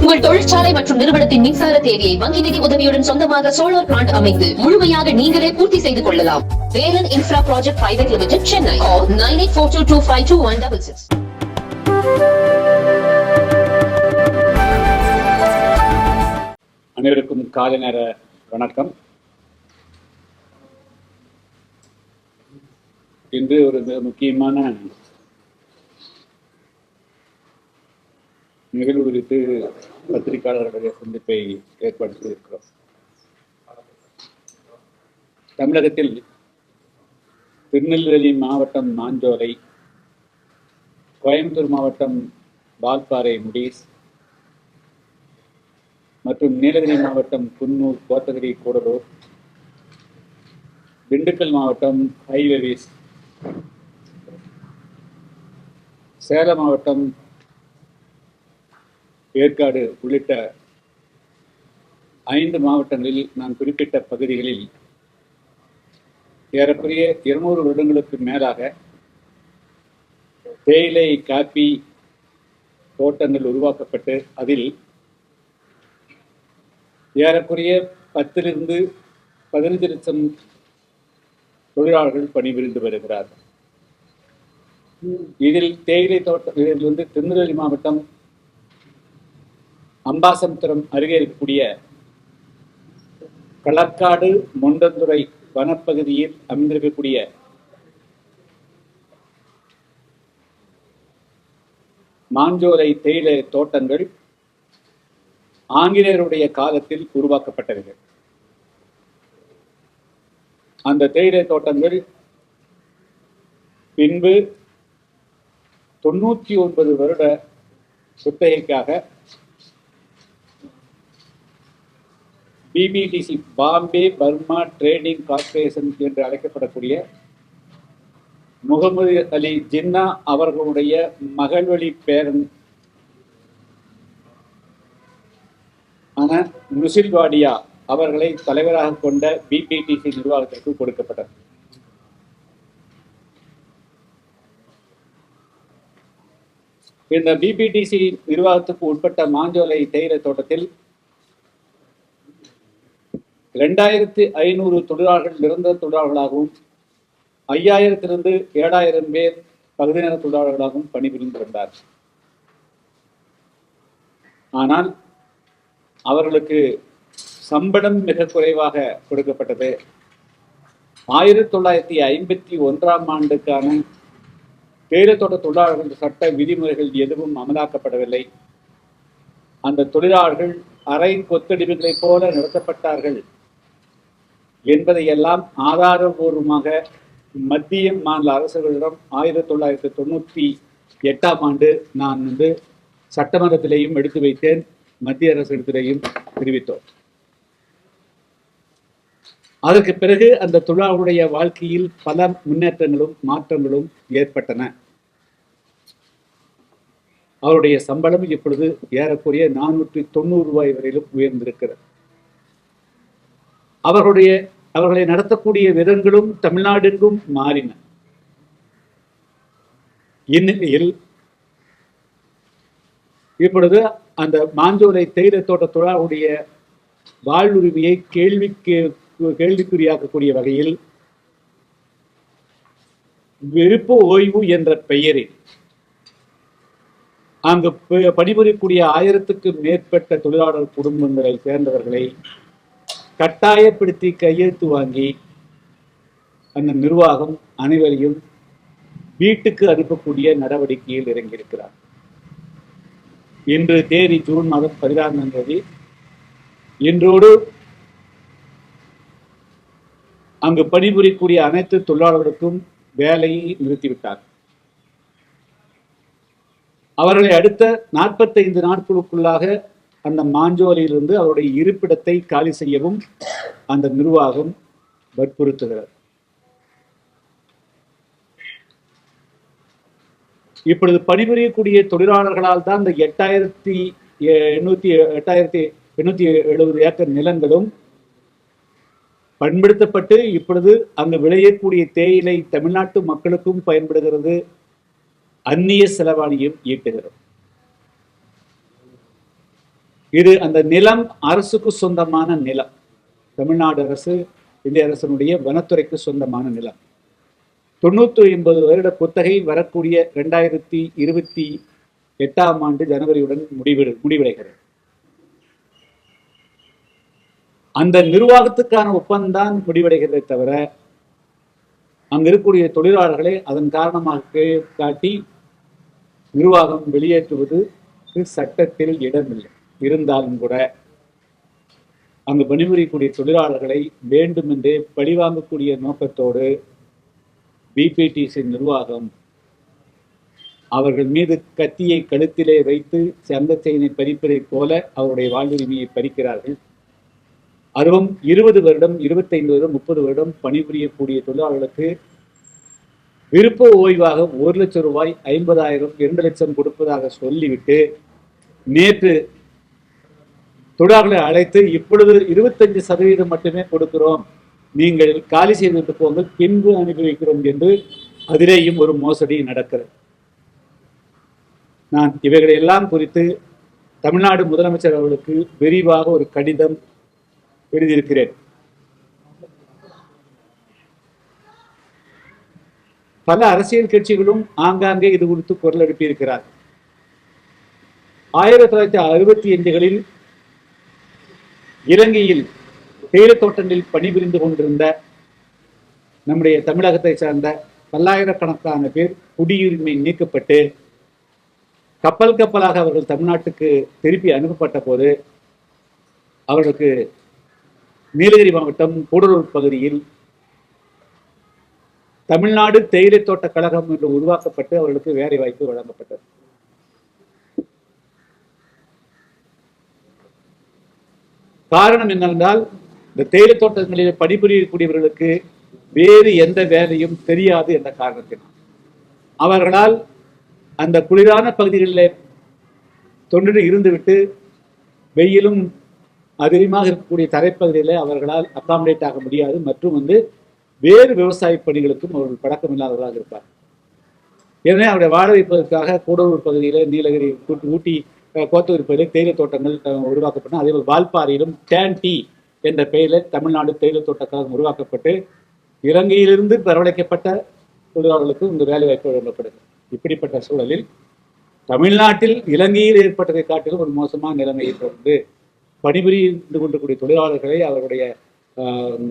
உங்கள் தொழிற்சாலை மற்றும் நிறுவனத்தின் மின்சார தேவையை வங்கி நிதி உதவியுடன் சொந்தமாக சோலார் பிளான்ட் அமைத்து முழுமையாக நீங்களே பூர்த்தி செய்து கொள்ளலாம். Velan infra project private limited, Chennai. 9842252166. அனைவருக்கும் காலை நேர வணக்கம். இன்று ஒரு மிக முக்கியமான நிகழ்வு குறித்து பத்திரிகையாளர்களுடைய சந்திப்பை ஏற்பாடு செய்திருக்கிறோம். தமிழகத்தில் திருநெல்வேலி மாவட்டம் மாஞ்சோலை, கோயம்புத்தூர் மாவட்டம் வால்பாறை முடிஸ் மற்றும் நீலகிரி மாவட்டம் குன்னூர், கோத்தகிரி, கூடலூர், திண்டுக்கல் மாவட்டம் ஹைவேஸ், சேலம் மாவட்டம் ஏற்காடு உள்ளிட்ட 5 மாவட்டங்களில் நான் குறிப்பிட்ட பகுதிகளில் ஏறக்குறைய 200 வருடங்களுக்கு மேலாக தேயிலை, காப்பி தோட்டங்கள் உருவாக்கப்பட்டு அதில் ஏறக்குறைய 10 to 15 லட்சம் தொழிலாளர்கள் பணிபுரிந்து வருகிறார்கள். இதில் தேயிலை தோட்டம், இதில் திருநெல்வேலி மாவட்டம் அம்பாசமுத்திரம் அருகே இருக்கக்கூடிய களக்காடு மொண்டந்துறை வனப்பகுதியில் அமைந்திருக்கக்கூடிய மாஞ்சோலை தேயிலை தோட்டங்கள் ஆங்கிலேயருடைய காலத்தில் உருவாக்கப்பட்டது. அந்த தேயிலை தோட்டங்கள் பின்பு 99 வருட குத்தகைக்காக BBTC, Bombay Burma trading corporation என்று அழைக்கப்படக்கூடிய முகமது அலி ஜின்னா அவர்களுடைய மகள்வழி பேரன் நுசில்வாடியா அவர்களை தலைவராக கொண்ட BBTC நிர்வாகத்திற்கு கொடுக்கப்பட்டது. இந்த BBTC நிர்வாகத்துக்கு உட்பட்ட மாஞ்சோலை தேயிலை தோட்டத்தில் 2500 தொழிலாளர்கள் நிரந்தர தொழிலாளர்களாகவும் 5000 to 7000 பேர் பகுதி நேர தொழிலாளர்களாகவும் பணிபுரிந்து வந்தார். ஆனால் அவர்களுக்கு சம்பளம் மிக குறைவாக கொடுக்கப்பட்டது. 1951ஆம் ஆண்டுக்கான தேயிலை தோட்ட தொழிலாளர்கள் சட்ட விதிமுறைகள் எதுவும் அமலாக்கப்படவில்லை. அந்த தொழிலாளர்கள் அரை கொத்தடிமைகளைப் போல நடத்தப்பட்டார்கள் என்பதையெல்லாம் ஆதாரபூர்வமாக மத்திய மாநில அரசுகளிடம் 1998ஆம் ஆண்டு நான் சட்டமன்றத்திலேயும் எடுத்து வைத்தேன், மத்திய அரசிடத்திலேயும் தெரிவித்தோம். அதற்கு பிறகு அந்த தொழிலாளர்களுடைய வாழ்க்கையில் பல முன்னேற்றங்களும் மாற்றங்களும் ஏற்பட்டன. அவருடைய சம்பளம் இப்பொழுது ஏறக்குறைய 490 ரூபாய் வரையிலும் உயர்ந்திருக்கிறது. அவர்களை நடத்தக்கூடிய விதங்களும் தமிழ்நாடெங்கும் மாறின. இந்நிலையில் இப்பொழுது அந்த மாஞ்சோலை தேயிலை தோட்ட தொழிலாளருடைய வாழ்வுரிமையை கேள்விக்குறியாக்கக்கூடிய வகையில் விருப்ப ஓய்வு என்ற பெயரில் அங்கு பணிபுரியக்கூடிய 1000க்கும் மேற்பட்ட தொழிலாளர் குடும்பங்களை சேர்ந்தவர்களை கட்டாயப்படுத்தி கையெழுத்து வாங்கி அந்த நிர்வாகம் அனைவரையும் வீட்டுக்கு அனுப்பக்கூடிய நடவடிக்கையில் இறங்கியிருக்கிறார். இன்று தேதி ஜூன் மாதம் 16ஆம் தேதி. இன்றோடு அங்கு பணிபுரியக்கூடிய அனைத்து தொழிலாளர்களுக்கும் வேலையை நிறுத்திவிட்டார். அவர்களை அடுத்த 45 நாட்களுக்குள்ளாக அந்த மாஞ்சோலையிலிருந்து அவருடைய இருப்பிடத்தை காலி செய்யவும் அந்த நிர்வாகம் வற்புறுத்துகிறது. இப்பொழுது பணிபுரியக்கூடிய தொழிலாளர்களால் தான் இந்த 8870 ஏக்கர் நிலங்களும் பண்படுத்தப்பட்டு இப்பொழுது அங்கு விளையக்கூடிய தேயிலை தமிழ்நாட்டு மக்களுக்கும் பயன்படுகிறது, அந்நிய செலவாணியும் ஈட்டுகிறது. இது அந்த நிலம் அரசுக்கு சொந்தமான நிலம். தமிழ்நாடு அரசு, இந்திய அரசனுடைய வனத்துறைக்கு சொந்தமான நிலம். 980 வருட குத்தகை வரக்கூடிய 2028ஆம் ஆண்டு ஜனவரியுடன் முடிவடைகிறது. அந்த நிர்வாகத்துக்கான ஒப்பந்தம் முடிவடைகிறதை தவிர அங்கு இருக்கக்கூடிய தொழிலாளர்களை அதன் காரணமாக காட்டி நிர்வாகம் வெளியேற்றுவது சட்டத்தில் இடமில்லை. இருந்தாலும் கூட அங்கு பணிபுரியக்கூடிய தொழிலாளர்களை வேண்டுமென்றே பழிவாங்கக்கூடிய நோக்கத்தோடு பிபிடிசி நிர்வாகம் அவர்கள் மீது கத்தியை கழுத்திலே வைத்து சந்த செயினை பறிப்பதைப் போல அவருடைய வாழ்வுரிமையை பறிக்கிறார்கள். அதுவும் 20 வருடம், 25 வருடம், 30 வருடம் பணிபுரியக்கூடிய தொழிலாளர்களுக்கு விருப்ப ஓய்வாக 1 லட்சம் ரூபாய், 50,000, 2 லட்சம் கொடுப்பதாக சொல்லிவிட்டு நேற்று தொழிலாளர்களை அழைத்து இப்பொழுது 25% மட்டுமே கொடுக்கிறோம், நீங்கள் காலி செய்துவிட்டு போங்கள், பின்பு அனுப்பி வைக்கிறோம் என்று அதிலேயும் ஒரு மோசடி நடக்கிறது. நான் இவைகளை எல்லாம் குறித்து தமிழ்நாடு முதலமைச்சர் அவர்களுக்கு விரிவாக ஒரு கடிதம் எழுதியிருக்கிறேன். பல அரசியல் கட்சிகளும் ஆங்காங்கே இது குறித்து குரல் எழுப்பியிருக்கிறார். 1965களில் இலங்கையில் தேயிலை தோட்டங்களில் பணிபுரிந்து கொண்டிருந்த நம்முடைய தமிழகத்தை சார்ந்த பல்லாயிரக்கணக்கான பேர் குடியுரிமை நீக்கப்பட்டு கப்பல் கப்பலாக அவர்கள் தமிழ்நாட்டுக்கு திருப்பி அனுப்பப்பட்ட போது அவர்களுக்கு நீலகிரி மாவட்டம் கூடலூர் பகுதியில் தமிழ்நாடு தேயிலை தோட்ட கழகம் என்று உருவாக்கப்பட்டு அவர்களுக்கு வேலை வாய்ப்பு வழங்கப்பட்டது. காரணம் என்னவென்றால் இந்த தேயிலை தோட்டங்களில் பணிபுரியக்கூடியவர்களுக்கு வேறு எந்த வேலையும் தெரியாது என்ற காரணத்தினால் அவர்களால் அந்த குளிரான பகுதிகளில் தொன்று இருந்துவிட்டு வெயிலும் அதிகமாக இருக்கக்கூடிய தரைப்பகுதியில் அவர்களால் அகாமடேட் ஆக முடியாது. மற்றும் வேறு விவசாய பணிகளுக்கும் அவர்கள் பழக்கம் இல்லாதவர்களாக இருப்பார். எனவே அவருடைய வாழ வைப்பதற்காக கூடலூர் பகுதியில், நீலகிரி, ஊட்டி, கோத்தூர் பகுதியில் தேயிலை தோட்டங்கள் உருவாக்கப்பட்டன. அதேபோல் வால்பாறையிலும் டேன் டீ என்ற பெயரில் தமிழ்நாடு தேயிலை தோட்டக்காரர்கள் உருவாக்கப்பட்டு இலங்கையிலிருந்து வரவழைக்கப்பட்ட தொழிலாளர்களுக்கு இந்த வேலை வாய்ப்பு வழங்கப்படுகிறது. இப்படிப்பட்ட சூழலில் தமிழ்நாட்டில் இலங்கையில் ஏற்பட்டதை காட்டிலும் ஒரு மோசமான நிலைமையை தொடர்ந்து பணிபுரிந்து கொண்டிருக்கூடிய தொழிலாளர்களை அவருடைய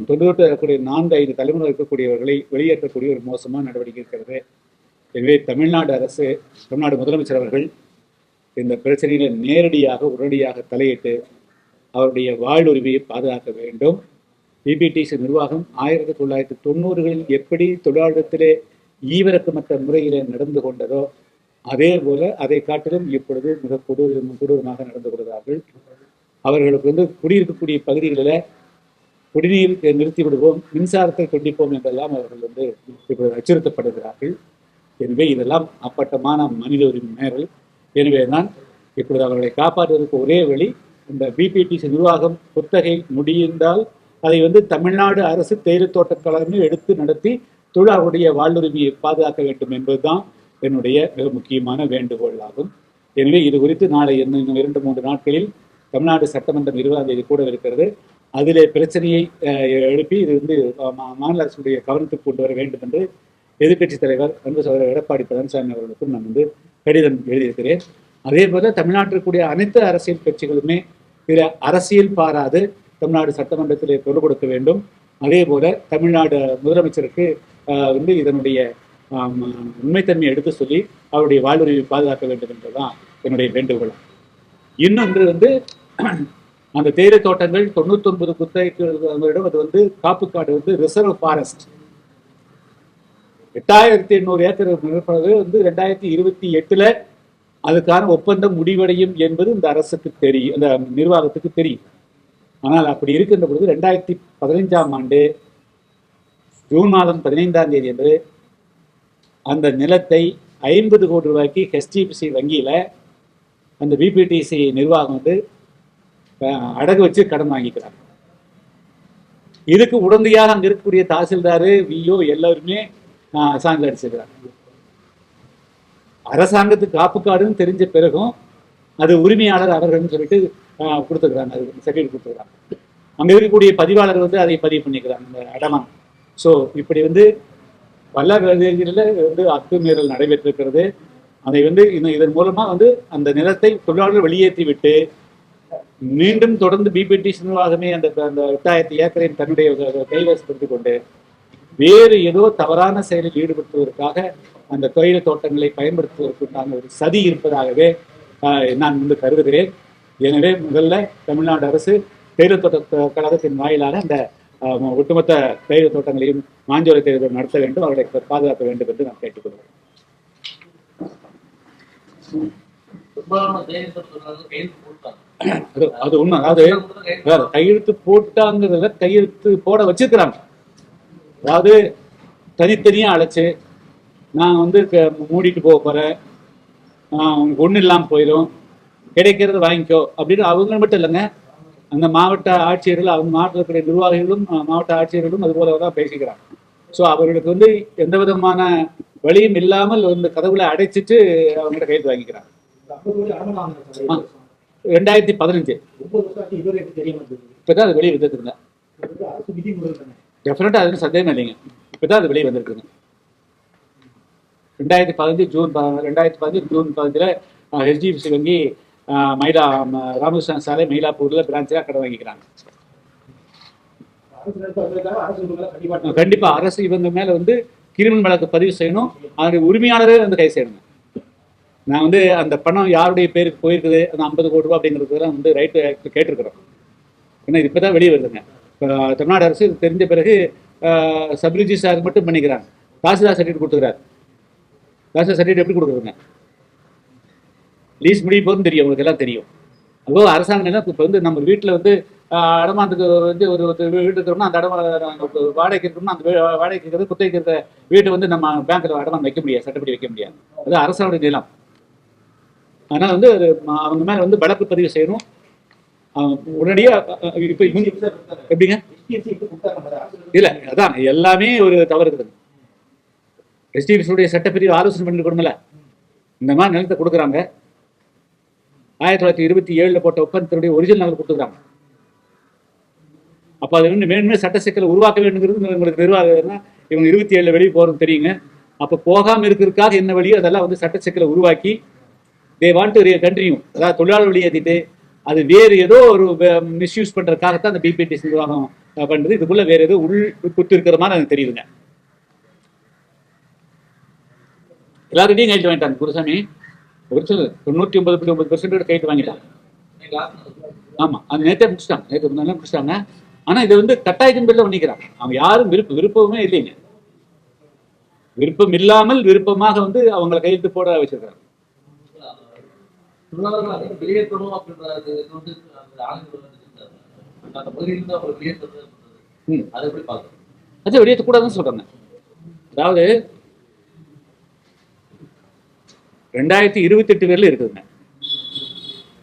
தொழில்நுட்ப இருக்கக்கூடிய 4-5 தலைமுறை இருக்கக்கூடியவர்களை வெளியேற்றக்கூடிய ஒரு மோசமான நடவடிக்கை இருக்கிறது. எனவே தமிழ்நாடு அரசு, தமிழ்நாடு முதலமைச்சர் அவர்கள் இந்த பிரச்சனையில நேரடியாக உடனடியாக தலையிட்டு அவருடைய வாழ்வுரிமையை பாதுகாக்க வேண்டும். பிபிடிசி நிர்வாகம் 1990களில் எப்படி தொழிலாளத்திலே ஈவிரக்கமற்ற முறையிலே நடந்து கொண்டதோ அதே போல அதை காட்டிலும் இப்பொழுது மிக கொடூரமாக நடந்து கொள்கிறார்கள். அவர்களுக்கு குடியிருக்கக்கூடிய பகுதிகளில் குடிநீர் நிறுத்தி விடுவோம், மின்சாரத்தை துண்டிப்போம் என்றெல்லாம் அவர்கள் இப்பொழுது அச்சுறுத்தப்படுகிறார்கள். எனவே இதெல்லாம் அப்பட்டமான மனித உரிமை மீறல். எனவே தான் இப்பொழுது அவர்களை காப்பாற்றுவதற்கு ஒரே வழி, இந்த பிபிடிசி நிர்வாகம் குத்தகை முடிந்தால் அதை தமிழ்நாடு அரசு தேயிலை தோட்டக்கழகமே எடுத்து நடத்தி தொழிலாளர்களுடைய வாழ்வுரிமையை பாதுகாக்க வேண்டும் என்பதுதான் என்னுடைய மிக முக்கியமான வேண்டுகோள் ஆகும். எனவே இது குறித்து நாளை இன்னும் 2-3 நாட்களில் தமிழ்நாடு சட்டமன்றம் 20ஆம் தேதி கூட இருக்கிறது. அதிலே பிரச்சனையை எழுப்பி இது மாநில அரசுடைய கவனத்துக்கு கொண்டு வர வேண்டும் என்று எதிர்க்கட்சித் தலைவர் அன்பு சகோதரர் எடப்பாடி பழனிசாமி அவர்களுக்கும் நான் கடிதம் எழுதியிருக்கிறேன். அதே போல தமிழ்நாட்டில் கூடிய அனைத்து அரசியல் கட்சிகளுமே இதில் அரசியல் பாராது தமிழ்நாடு சட்டமன்றத்திலே குரல் கொடுக்க வேண்டும். அதே போல தமிழ்நாடு முதலமைச்சருக்கு இதனுடைய உண்மைத்தன்மையை எடுத்து சொல்லி அவருடைய வாழ்வுரிமையை பாதுகாக்க வேண்டும் என்பதுதான் என்னுடைய வேண்டுகோள். இன்னொன்று அந்த தேயிலை தோட்டங்கள் 99 குத்தகைக்கு அது காப்பு காடு ரிசர்வ் ஃபாரஸ்ட் 8800 ஏக்கர் நிலப்பரப்பு 2028 அதுக்கான ஒப்பந்தம் முடிவடையும் என்பது இந்த அரசுக்கு தெரியும், இந்த நிர்வாகத்துக்கு தெரியும். ஆனால் அப்படி இருக்கின்ற பொழுது 2015ஆம் ஆண்டு ஜூன் மாதம் 15ஆம் தேதி என்று அந்த நிலத்தை 50 கோடி ரூபாய்க்கு ஹெச்டிஎஃப்சி வங்கியில அந்த பிபிடிசி நிர்வாகம் அடகு வச்சு கடன் வாங்கிக்கிறாங்க. இதுக்கு உடந்தையாக அங்க இருக்கக்கூடிய தாசில்தாரு, விஓ எல்லாருமே சான்று அடிச்சிருக்கிறாங்க. அரசாங்கத்துக்கு காப்பு காடுன்னு தெரிஞ்ச பிறகும் அது உரிமையாளர் அவர்கள்னு சொல்லிட்டு கொடுத்துருக்குறாங்க, அது சர்டிஃபிகேட் கொடுத்துருக்குறாங்க. அங்கே இருக்கக்கூடிய பதிவாளர் வந்து அதை பதிவு பண்ணிக்கிறாங்க அந்த அடமானம். ஸோ இப்படி வந்து பல வேலைகளில் வந்து அத்துமீறல் நடைபெற்றிருக்கிறது. அதை வந்து இதன் மூலமா வந்து அந்த நிலத்தை தொழிலாளர்கள் வெளியேற்றி விட்டு மீண்டும் தொடர்ந்து பிபிடி நிர்வாகமே அந்த 8000 ஏக்கரை தன்னுடைய கைவசப்படுத்திக் கொண்டு வேறு ஏதோ தவறான செயலில் ஈடுபடுத்துவதற்காக அந்த தொழில தோட்டங்களை பயன்படுத்துவதற்குண்டான ஒரு சதி இருப்பதாகவே நான் வந்து கருதுகிறேன். எனவே முதல்ல தமிழ்நாடு அரசு தேயிலை தோட்ட கழகத்தின் வாயிலாக அந்த ஒட்டுமொத்த தேயிலை தோட்டங்களையும் மாஞ்சோலை தேர்தல் நடத்த வேண்டும், அவர்களை பாதுகாக்க வேண்டும் என்று நான் கேட்டுக்கொள்கிறேன். அது உண்மை. அதாவது கையெழுத்து போட்டாங்கிறத கையெழுத்து போட வச்சிருக்கிறாங்க. அதாவது தனித்தனியா அழைச்சு நான் வந்து மூடிட்டு போக போறேன், ஒண்ணு இல்லாம போயிடும், கிடைக்கிறது வாங்கிக்கோ அப்படின்னு அவங்க மட்டும் இல்லைங்க, அந்த மாவட்ட ஆட்சியர்கள், அவங்க மாவட்டத்துடைய நிர்வாகிகளும் மாவட்ட ஆட்சியர்களும் அது போலதான் பேசிக்கிறாங்க. ஸோ அவர்களுக்கு வந்து எந்த விதமான வழியும் இல்லாமல் வந்து கதவுகளை அடைச்சிட்டு அவங்ககிட்ட கையெழுத்து வாங்கிக்கிறாங்க. 2015 இப்பதான் அது வெளியே வந்துருக்குங்க. டெஃபினட்டா அது சந்தேகம் இல்லைங்க, இப்பதான் அது வெளியே வந்திருக்குங்க. 2015 ஜூன் 15 HDFC வங்கி ராமகிருஷ்ணன் சாலை மயிலாப்பூர்ல பிரான்ச்ல கடன் வாங்கிக்கிறாங்க. கண்டிப்பா அரசு இவங்க மேல வந்து கிரிமினல் வழக்கு பதிவு செய்யணும், அதனுடைய உரிமையாளரே வந்து கை செய்யணும். நான் வந்து அந்த பணம் யாருடைய பேருக்கு போயிருக்குது, அந்த 50 கோடி ரூபாய் அப்படிங்கிறதுலாம் வந்து ரைட்டு கேட்டிருக்கிறோம். ஏன்னா இது இப்பதான் வெளியே வருதுங்க. தமிழ்நாடு அரசு தெரிஞ்ச பிறகு சப்ரிஜிஸ்டார் மட்டும் பண்ணிக்கிறாங்க, தாசில்தார் சர்டிஃபிகேட் கொடுத்துக்கிறாரு. தாசில்தார் சர்டிஃபிகேட் எப்படி கொடுக்குறதுங்க? லீஸ் முடிய போதும் தெரியும், உங்களுக்கு எல்லாம் தெரியும். அதுவும் அரசாங்கம் எல்லாம் இப்போ வந்து நம்ம வீட்டில் வந்து அடமானத்துக்கு வந்து ஒரு வீடு இருக்கிறோம்னா அந்த வாடகைக்கு இருக்கணும்னா அந்த வாடகைக்கு இருக்கிறது குத்தகைக்கு இருக்கிற வீட்டை வந்து நம்ம பேங்க்ல அடமானம் வைக்க முடியாது, சட்டப்படி வைக்க முடியாது. அது அரசாங்க நிலம். அதனால வந்து அவங்க மேல வந்து வழக்கு பதிவு செய்யணும் உடனடியா. இப்ப எப்படிங்க? இல்ல அதான் எல்லாமே ஒரு தவறு இருக்குது. எஸ்டிபிசியுடைய சட்டப்பிரிவு ஆலோசனை பண்ணி கொடுக்கல, இந்த மாதிரி நிலத்தை கொடுக்குறாங்க. 1927 போட்ட ஒப்பந்தத்தினுடைய ஒரிஜினல் நகல் கொடுத்துக்கிறாங்க. அப்ப அது வந்து மேன்மே சட்ட சிக்கலை உருவாக்க வேண்டுங்கிறது உங்களுக்கு நிர்வாகம். இவங்க 27 வெளியே போறது தெரியுங்க. அப்ப போகாம இருக்கிறதுக்காக என்ன வழியோ அதெல்லாம் வந்து சட்ட சிக்கலை உருவாக்கி தே வாண்ட் டு கண்டினியூ, அதாவது தொழிலாளர் வெளியேற்றிட்டு அது வேறு ஏதோ ஒரு மிஸ்யூஸ் பண்றதுக்காகத்தான் அந்த பிபிடி நிர்வாகம் பண்றது. இதுக்குள்ள வேற ஏதோ உள் குத்து இருக்கிற மாதிரி எனக்கு தெரியுதுங்க. எல்லாருக்கிட்டையும் கைட்டு வாங்கிட்டாங்க குருசாமி. ஒரு சில 99.9% கைட்டு வாங்கிட்டாங்க. ஆமா, அது நேற்றே முடிச்சிட்டாங்க, நேற்று முன்னாடி முடிச்சிட்டாங்க. ஆனா இது வந்து கட்டாயத்தின் பேர்ல பண்ணிக்கிறாங்க. அவங்க யாரும் விருப்பமே இல்லைங்க. விருப்பம் இல்லாமல் விருப்பமாக வந்து அவங்களை கையெழுத்து போட வச்சிருக்காங்க. அது வெளியேற்றக்கூடாதுன்னு சொல்றாங்க. அதாவது 2028 வரையில இருக்குதுங்க.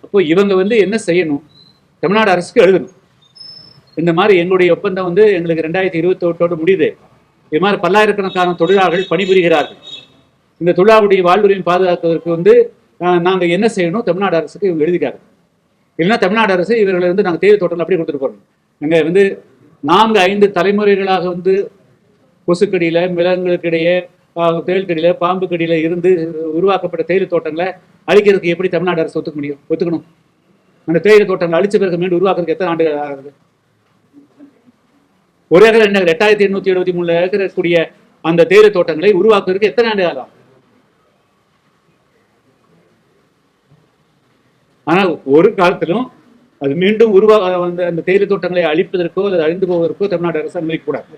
அப்போ இவங்க வந்து என்ன செய்யணும்? தமிழ்நாடு அரசுக்கு எழுதணும், இந்த மாதிரி எங்களுடைய ஒப்பந்தம் வந்து எங்களுக்கு 2028 முடியுது, இது மாதிரி பல்லாயிரக்கணக்கான தொழிலாளர்கள் பணிபுரிகிறார்கள், இந்த தொழிலாளருடைய வாழ்வுரிமை பாதுகாப்பதற்கு வந்து நாங்கள் என்ன செய்யணும்? தமிழ்நாடு அரசுக்கு இவங்க எழுதிக்காரு. இல்லைன்னா தமிழ்நாடு அரசு இவர்களை வந்து நாங்கள் தேயிலை தோட்டம் அப்படியே கொடுத்துட்டு போறோம். நாங்கள் வந்து 4-5 தலைமுறைகளாக வந்து கொசுக்கடியில, மிளகுகளுக்கிடையே, தேயில்கடியில, பாம்பு கடியில இருந்து உருவாக்கப்பட்ட தேயிலை தோட்டங்களை அழிக்கிறதுக்கு எப்படி தமிழ்நாடு அரசு ஒத்துக்கணும்? அந்த தேயிலை தோட்டங்களை அழிச்ச பிறகு மீண்டும் உருவாக்குறதுக்கு எத்தனை ஆண்டுகள் ஆகுது? ஒரு ஏக்கர் 8873 ஏக்கர் இருக்கக்கூடிய அந்த தேயிலை தோட்டங்களை உருவாக்குறதுக்கு எத்தனை ஆண்டு ஆகும்? ஆனால் ஒரு காலத்திலும் அது மீண்டும் அந்த தேயிலை தோட்டங்களை அழிப்பதற்கோ அல்லது அழிந்து போவதற்கோ தமிழ்நாடு அரசு அனுமதிக்க கூடாது.